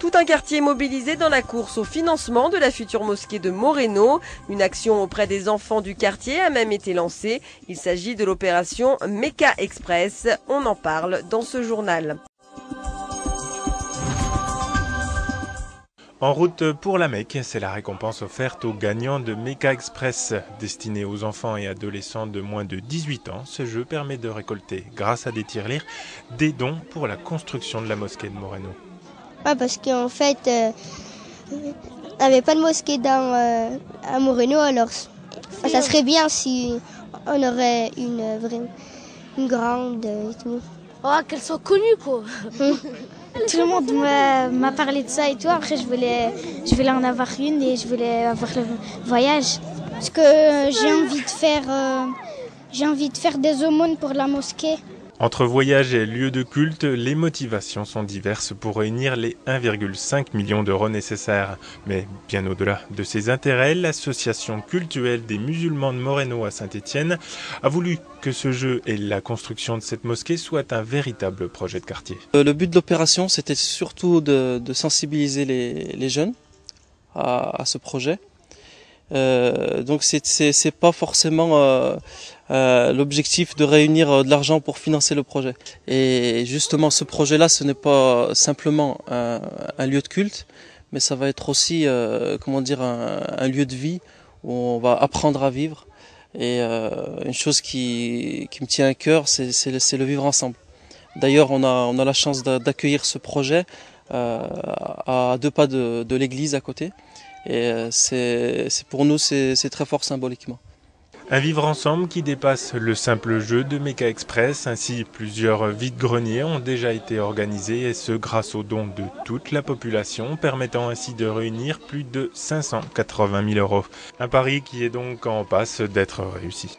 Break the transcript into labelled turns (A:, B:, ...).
A: Tout un quartier mobilisé dans la course au financement de la future mosquée de Moreno. Une action auprès des enfants du quartier a même été lancée. Il s'agit de l'opération Mecca Express. On en parle dans ce journal.
B: En route pour la Mecque, c'est la récompense offerte aux gagnants de Mecca Express. Destiné aux enfants et adolescents de moins de 18 ans, ce jeu permet de récolter, grâce à des tirelires, des dons pour la construction de la mosquée de Moreno.
C: Ouais, parce qu'en fait, il n'y avait pas de mosquée à Moreno, alors ça serait bien si on aurait une grande et tout.
D: Oh, qu'elles sont connues, quoi.
E: Tout le monde m'a parlé de ça et tout. Après, je voulais en avoir une et je voulais avoir le voyage. Parce que j'ai envie de faire des aumônes pour la mosquée.
B: Entre voyage et lieu de culte, les motivations sont diverses pour réunir les 1,5 million d'euros nécessaires. Mais bien au-delà de ces intérêts, l'association cultuelle des musulmans de Moreno à Saint-Étienne a voulu que ce jeu et la construction de cette mosquée soient un véritable projet de quartier.
F: Le but de l'opération, c'était surtout de sensibiliser les jeunes à ce projet. Donc c'est pas forcément l'objectif de réunir de l'argent pour financer le projet. Et justement, ce projet-là, ce n'est pas simplement un lieu de culte, mais ça va être aussi, un lieu de vie où on va apprendre à vivre. Et une chose qui me tient à cœur, c'est le vivre ensemble. D'ailleurs, on a la chance d'accueillir ce projet à 2 pas de l'église à côté. Et pour nous, c'est très fort symboliquement.
B: Un vivre ensemble qui dépasse le simple jeu de Mecca Express. Ainsi, plusieurs vide-greniers ont déjà été organisés, et ce grâce aux dons de toute la population, permettant ainsi de réunir plus de 580 000 euros. Un pari qui est donc en passe d'être réussi.